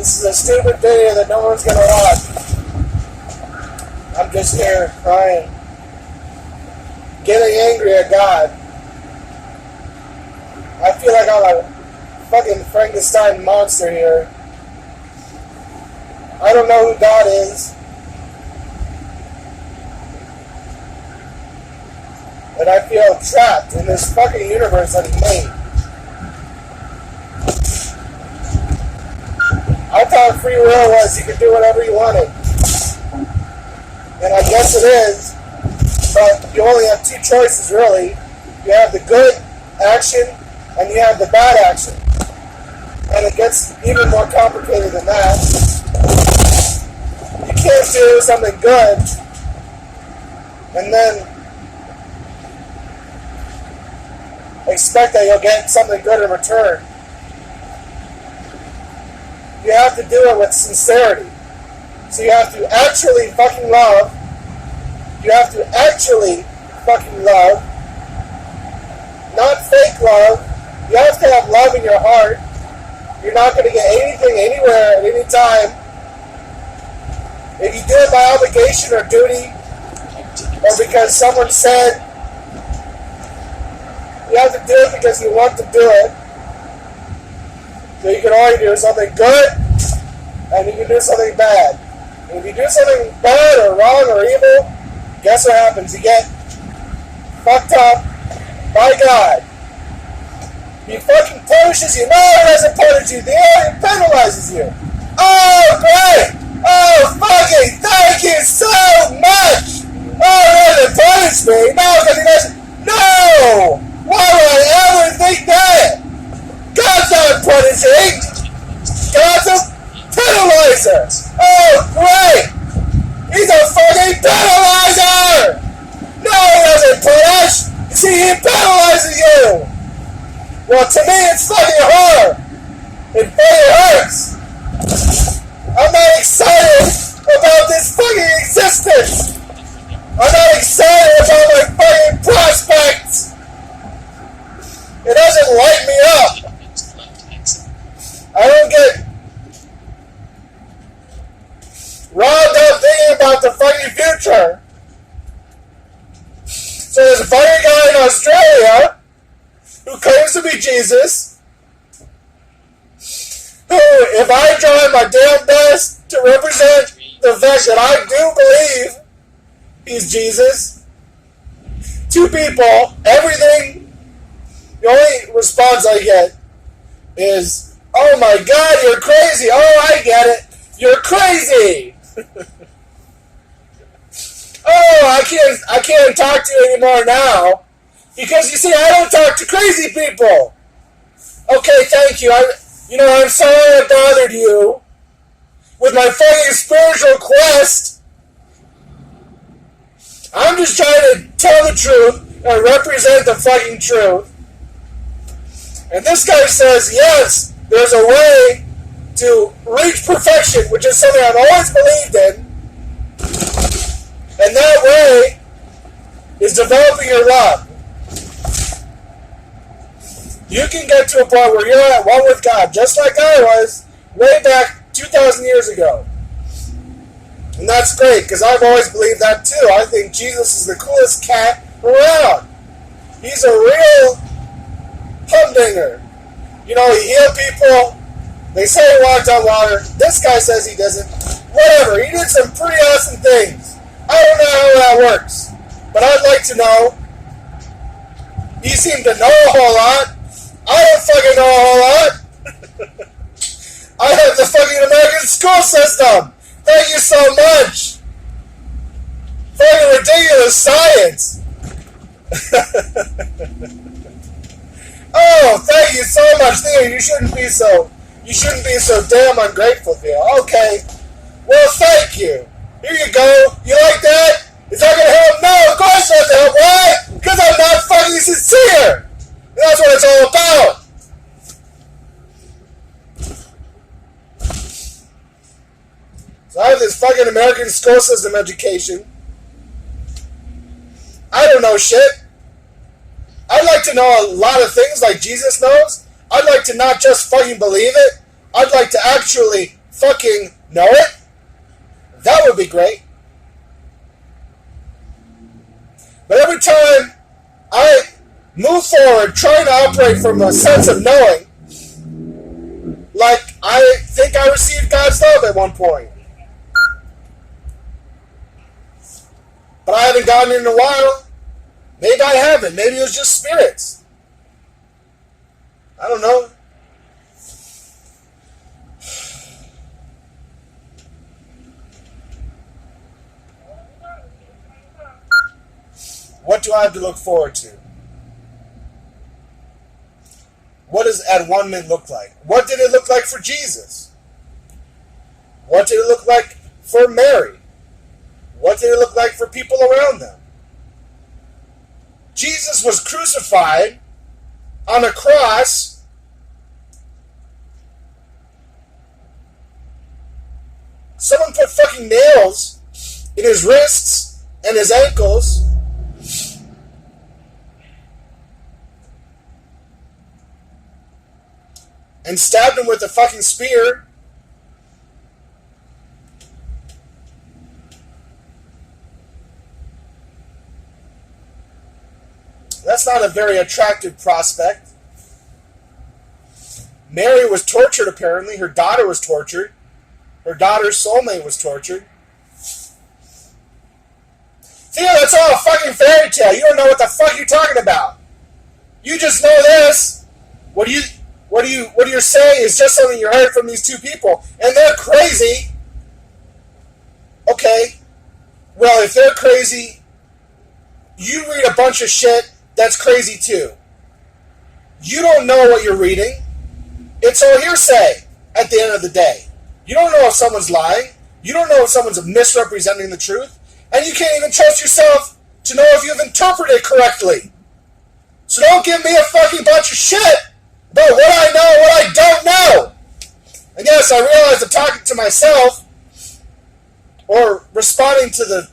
This is a stupid video that no one's gonna watch. I'm just here crying. Getting angry at God. I feel like I'm a fucking Frankenstein monster here. I don't know who God is. And I feel trapped in this fucking universe that He made. I thought free will was you could do whatever you wanted. And I guess it is. But you only have two choices, really. You have the good action and you have the bad action. And it gets even more complicated than that. You can't do something good and then expect that you'll get something good in return. You have to do it with sincerity. So you have to actually fucking love. You have to actually fucking love. Not fake love. You have to have love in your heart. You're not going to get anything anywhere at any time. If you do it by obligation or duty, or because someone said, you have to do it because you want to do it. So you can only do something good, and you can do something bad. And if you do something bad or wrong or evil, guess what happens? You get fucked up by God. He fucking punishes you. No, he doesn't punish you. He penalizes you. Oh, great! Oh, fucking thank you so much! Oh, he doesn't punish me. No, because he doesn't. No! Why would I ever think that? God's not punishing. God's a penalizer. Oh, great! He's a fucking penalizer! No, he doesn't punish. You see, he penalizes you. Well, to me, it's fucking hard. It fucking hurts. I'm not excited about this fucking existence. I'm not excited about my fucking prospects. It doesn't light me up. I don't get riled up thinking about the fucking future. So there's a fucking guy in Australia who claims to be Jesus, who, if I try my damn best to represent the fact that I do believe he's Jesus, to people, everything, the only response I get is, oh my God, you're crazy. Oh, I get it. You're crazy. Oh, I can't talk to you anymore now. Because you see, I don't talk to crazy people. Okay, thank you. I'm sorry I bothered you with my fucking spiritual quest. I'm just trying to tell the truth and represent the fucking truth. And this guy says, yes, there's a way to reach perfection, which is something I've always believed in. And that way is developing your love. You can get to a point where you're at one with God, just like I was way back 2,000 years ago. And that's great, because I've always believed that too. I think Jesus is the coolest cat around. He's a real humdinger. You know, he healed people. They say he walked on water. This guy says he doesn't. Whatever. He did some pretty awesome things. I don't know how that works. But I'd like to know. You seem to know a whole lot. I don't fucking know a whole lot. I have the fucking American school system. Thank you so much. Fucking ridiculous science. Oh, thank you so much, Theo. You shouldn't be so damn ungrateful, Theo. Okay. Well, thank you. Here you go. You like that? Is that gonna help? No, of course not to help. Why? Because I'm not fucking sincere. And that's what it's all about. So I have this fucking American school system education. I don't know shit. I'd like to know a lot of things like Jesus knows. I'd like to not just fucking believe it. I'd like to actually fucking know it? That would be great. But every time I move forward trying to operate from a sense of knowing, like I think I received God's love at one point. But I haven't gotten it in a while. Maybe I haven't. Maybe it was just spirits. I don't know. What do I have to look forward to? What does at-one-ment look like? What did it look like for Jesus? What did it look like for Mary? What did it look like for people around them? Jesus was crucified on a cross someone put fucking nails in his wrists and his ankles and stabbed him with a fucking spear. That's not a very attractive prospect. Mary was tortured, apparently. Her daughter was tortured. Her daughter's soulmate was tortured. Theo, that's all a fucking fairy tale. You don't know what the fuck you're talking about. You just know this. What you're saying is just something you heard from these two people, and they're crazy. Okay. Well, if they're crazy, you read a bunch of shit that's crazy too. You don't know what you're reading. It's all hearsay at the end of the day. You don't know if someone's lying. You don't know if someone's misrepresenting the truth. And you can't even trust yourself to know if you've interpreted correctly. So don't give me a fucking bunch of shit about what I know and what I don't know. And yes, I realize I'm talking to myself or responding to the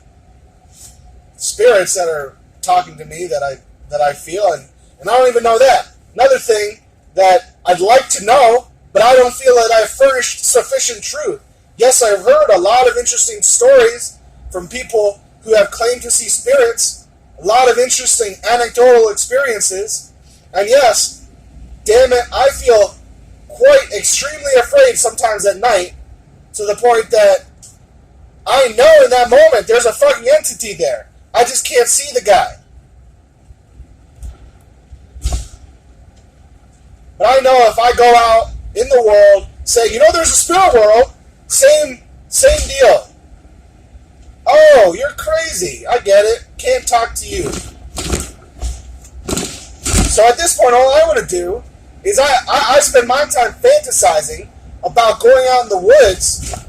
spirits that are talking to me that I feel, and I don't even know that. Another thing that I'd like to know, but I don't feel that I've furnished sufficient truth. Yes, I've heard a lot of interesting stories from people who have claimed to see spirits, a lot of interesting anecdotal experiences, and yes, damn it, I feel quite extremely afraid sometimes at night, to the point that I know in that moment there's a fucking entity there. I just can't see the guy. But I know if I go out in the world, say, you know, there's a spirit world, same deal. Oh, you're crazy. I get it. Can't talk to you. So at this point, all I want to do is I spend my time fantasizing about going out in the woods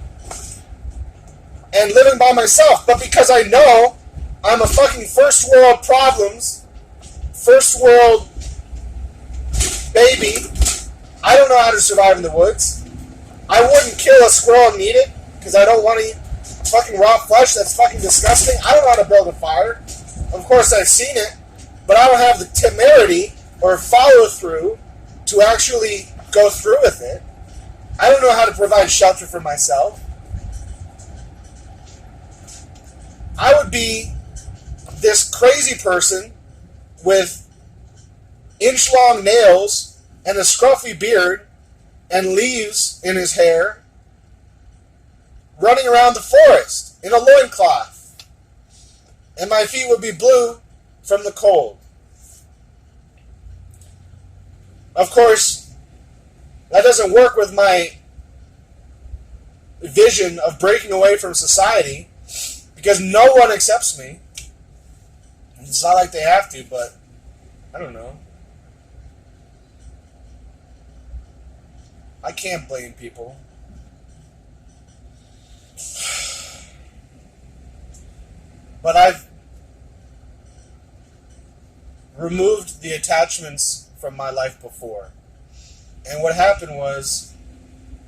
and living by myself. But because I know I'm a fucking first world problems, first world baby, I don't know how to survive in the woods. I wouldn't kill a squirrel and eat it because I don't want to eat fucking raw flesh. That's fucking disgusting. I don't know how to build a fire. Of course, I've seen it, but I don't have the temerity or follow through to actually go through with it. I don't know how to provide shelter for myself. I would be this crazy person with inch-long nails and a scruffy beard and leaves in his hair, running around the forest in a loincloth, and my feet would be blue from the cold. Of course, that doesn't work with my vision of breaking away from society, because no one accepts me. It's not like they have to, but I don't know. I can't blame people. But I've removed the attachments from my life before. And what happened was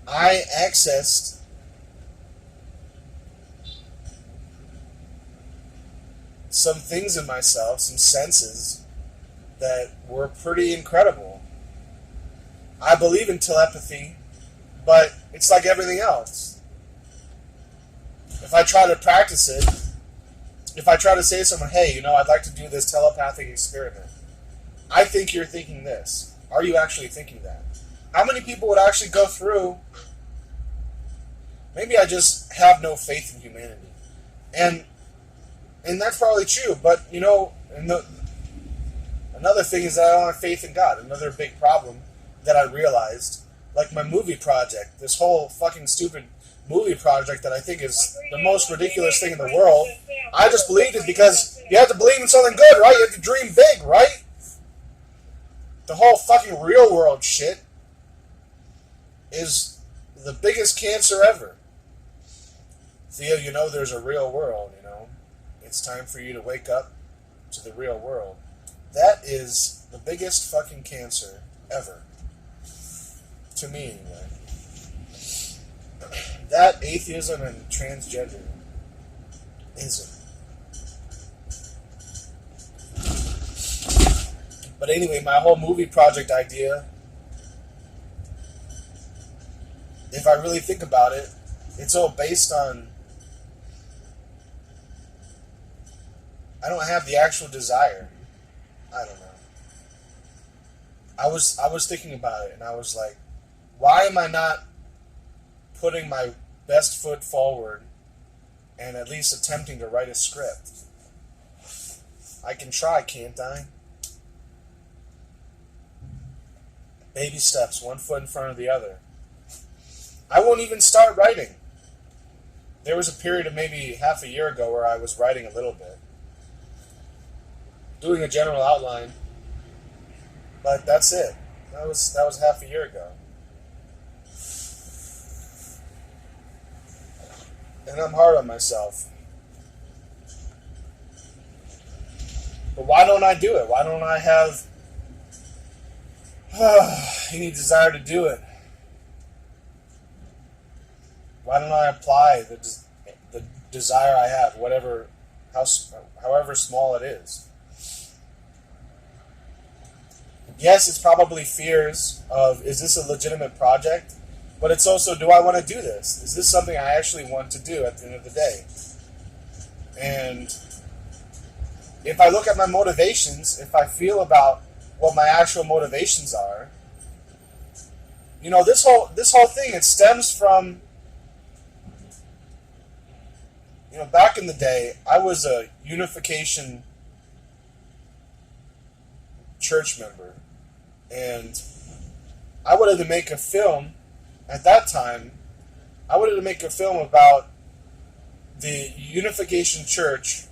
I accessed some things in myself, some senses that were pretty incredible. I believe in telepathy. But it's like everything else. If I try to practice it, if I try to say to someone, hey, I'd like to do this telepathic experiment. I think you're thinking this. Are you actually thinking that? How many people would actually go through? Maybe I just have no faith in humanity. And that's probably true. But, another thing is that I don't have faith in God. Another big problem that I realized, like my movie project, this whole fucking stupid movie project that I think is the most ridiculous thing in the world, I just believed it because you have to believe in something good, right? You have to dream big, right? The whole fucking real world shit is the biggest cancer ever. Theo, there's a real world, It's time for you to wake up to the real world. That is the biggest fucking cancer ever. To me, anyway. That, atheism, and transgenderism. But anyway, my whole movie project idea, if I really think about it, it's all based on, I don't have the actual desire. I don't know. I was thinking about it, and I was like, why am I not putting my best foot forward and at least attempting to write a script? I can try, can't I? Baby steps, one foot in front of the other. I won't even start writing. There was a period of maybe half a year ago where I was writing a little bit. Doing a general outline. But that's it. That was half a year ago. And I'm hard on myself. But why don't I do it? Why don't I have any desire to do it? Why don't I apply the desire I have, however small it is? Yes, it's probably fears of, is this a legitimate project? But it's also, do I want to do this? Is this something I actually want to do at the end of the day? And if I look at my motivations, if I feel about what my actual motivations are, this whole thing, it stems from, back in the day, I was a Unification church member, and I wanted to make a film. At that time, I wanted to make a film about the Unification Church,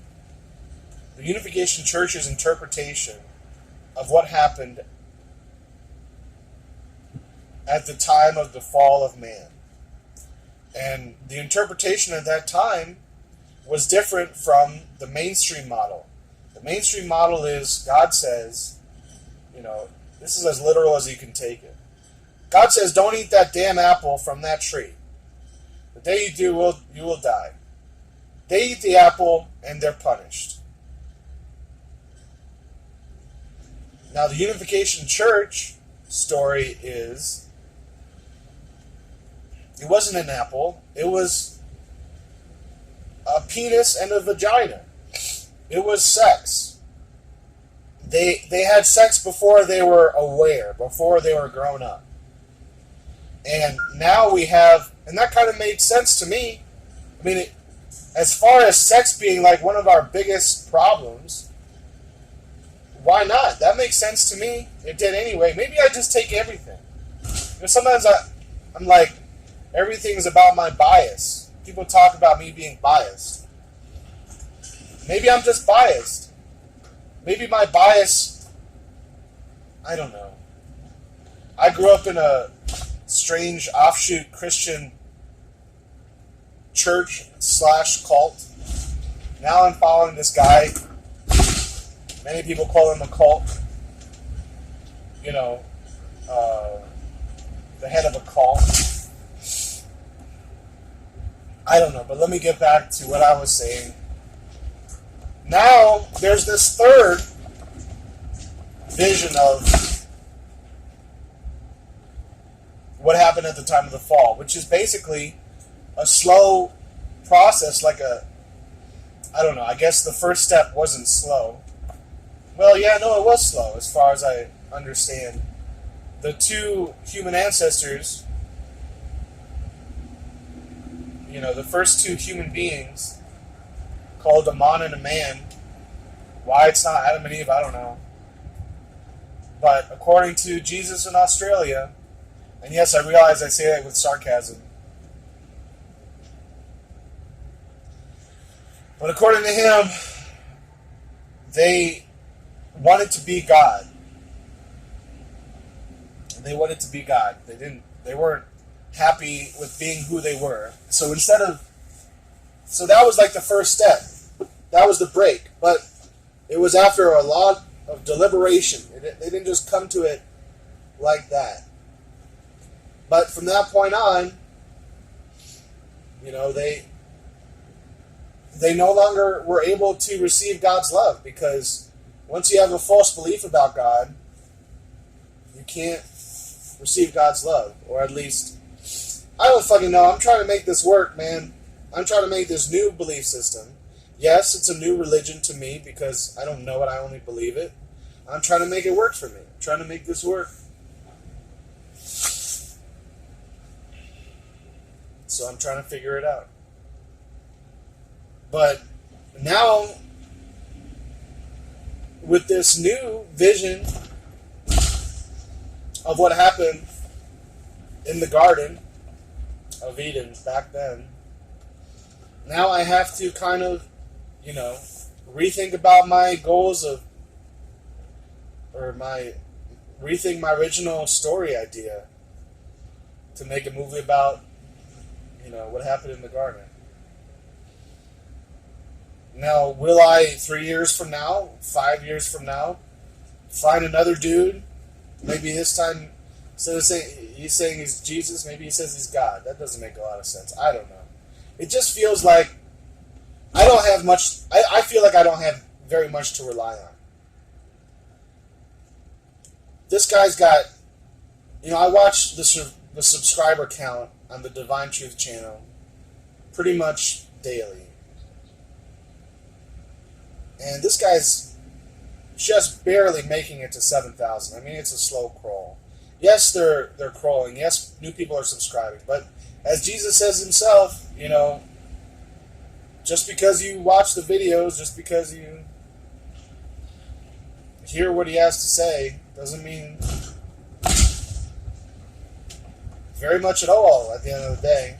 the Unification Church's interpretation of what happened at the time of the fall of man. And the interpretation at that time was different from the mainstream model. The mainstream model is God says, this is as literal as you can take it. God says, don't eat that damn apple from that tree. The day you do, you will die. They eat the apple, and they're punished. Now, the Unification Church story is, it wasn't an apple. It was a penis and a vagina. It was sex. They had sex before they were aware, before they were grown up. And now we have, and that kind of made sense to me. I mean, as far as sex being like one of our biggest problems, why not? That makes sense to me. It did anyway. Maybe I just take everything. Sometimes I'm like, everything's about my bias. People talk about me being biased. Maybe I'm just biased. Maybe my bias, I don't know. I grew up in a strange offshoot Christian church/cult. Now I'm following this guy. Many people call him a cult. The head of a cult. I don't know, but let me get back to what I was saying. Now, there's this third vision of what happened at the time of the fall, which is basically a slow process, I don't know, I guess the first step wasn't slow. Well, yeah, no, it was slow, as far as I understand. The two human ancestors, the first two human beings, called a man and a man. Why it's not Adam and Eve, I don't know. But according to Jesus in Australia, and yes, I realize I say that with sarcasm, but according to him, they wanted to be God. They wanted to be God. They weren't happy with being who they were. So that was like the first step. That was the break. But it was after a lot of deliberation. They didn't just come to it like that. But from that point on, they no longer were able to receive God's love, because once you have a false belief about God, you can't receive God's love. Or at least, I don't fucking know. I'm trying to make this work, man. I'm trying to make this new belief system. Yes, it's a new religion to me because I don't know it, I only believe it. I'm trying to make it work for me. I'm trying to make this work. So I'm trying to figure it out. But now, with this new vision of what happened in the Garden of Eden back then, now I have to kind of, rethink about my goals rethink my original story idea to make a movie about, what happened in the garden. Now, will I, 3 years from now, 5 years from now, find another dude? Maybe this time, instead of saying he's Jesus, maybe he says he's God. That doesn't make a lot of sense. I don't know. It just feels like I don't have much. I feel like I don't have very much to rely on. This guy's got, I watch the subscriber count on the Divine Truth channel pretty much daily. And this guy's just barely making it to 7,000. I mean, it's a slow crawl. Yes, they're crawling. Yes, new people are subscribing. But as Jesus says himself, just because you watch the videos, just because you hear what he has to say, doesn't mean very much at all at the end of the day,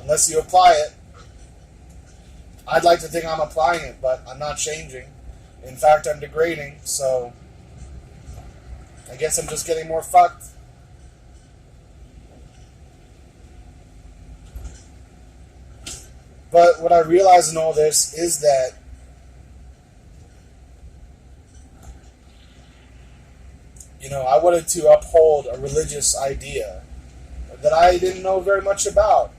unless you apply it. I'd like to think I'm applying it, but I'm not changing. In fact, I'm degrading, so I guess I'm just getting more fucked. But what I realize in all this is that I wanted to uphold a religious idea that I didn't know very much about.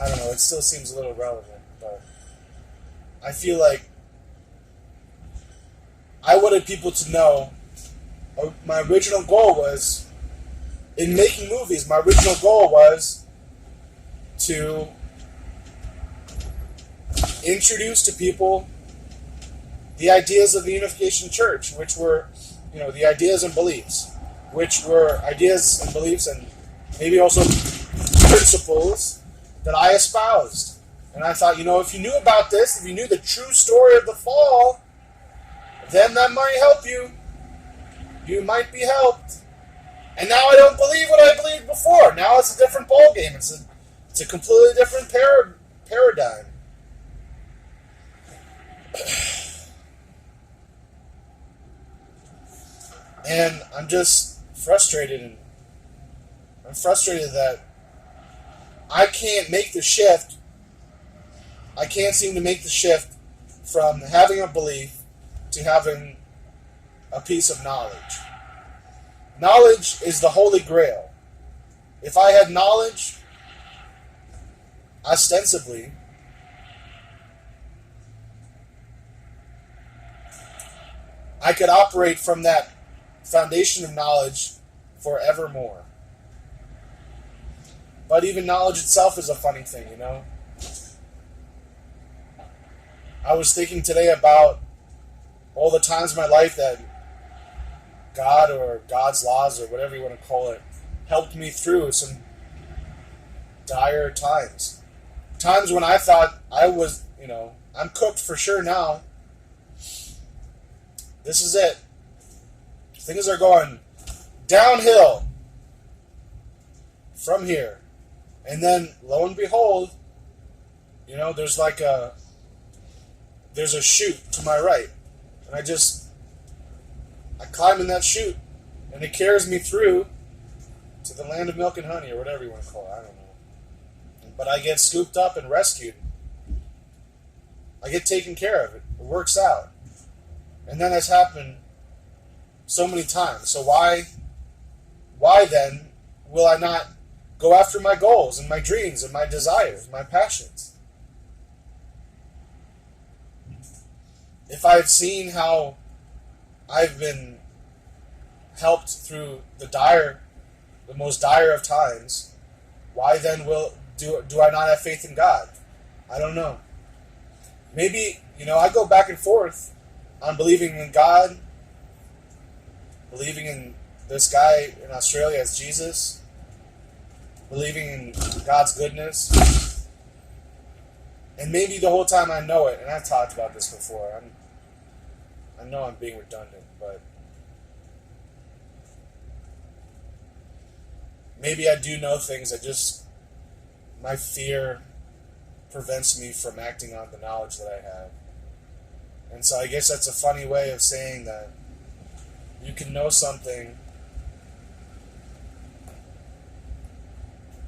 I don't know, it still seems a little relevant, but I feel like I wanted people to know my original goal was, in making movies, my original goal was to introduce to people the ideas of the Unification Church, which were, the ideas and beliefs, which were ideas and beliefs and maybe also principles that I espoused. And I thought, if you knew about this, if you knew the true story of the fall, then that might help you. You might be helped. And now I don't believe what I believed before. Now it's a different ballgame. It's a completely different paradigm. And I'm just frustrated. I'm frustrated that I can't make the shift. I can't seem to make the shift from having a belief to having a piece of knowledge. Knowledge is the Holy Grail. If I had knowledge, ostensibly, I could operate from that foundation of knowledge forevermore. But even knowledge itself is a funny thing, you know? I was thinking today about all the times in my life that God or God's laws or whatever you want to call it helped me through some dire times. Times when I thought I was, I'm cooked for sure now. This is it. Things are going downhill from here. And then, lo and behold, there's a chute to my right. And I climb in that chute, and it carries me through to the land of milk and honey, or whatever you want to call it. I don't know. But I get scooped up and rescued. I get taken care of. It works out. And then that's happened so many times. So why then will I not go after my goals and my dreams and my desires, my passions? If I've seen how I've been helped through the most dire of times, why then do I not have faith in God? I don't know. Maybe, I go back and forth on believing in God, believing in this guy in Australia as Jesus, believing in God's goodness. And maybe the whole time I know it, and I've talked about this before, I know I'm being redundant, but maybe I do know things that just my fear prevents me from acting on the knowledge that I have. And so I guess that's a funny way of saying that you can know something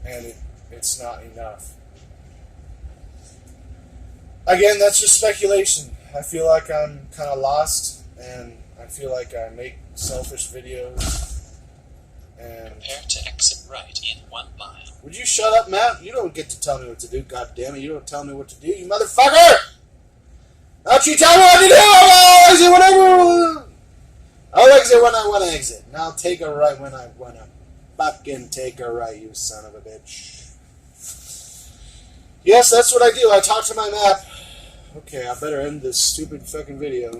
and it's not enough. Again, that's just speculation. I feel like I'm kind of lost, and I feel like I make selfish videos. And prepare to exit right in 1 mile. Would you shut up, Matt? You don't get to tell me what to do, God damn it. You don't tell me what to do, you motherfucker! Don't you tell me what to do! I'll exit whatever! I'll exit when I want to exit. And I'll take a right when I want to fucking take a right, you son of a bitch. Yes, that's what I do. I talk to my map. Okay, I better end this stupid fucking video.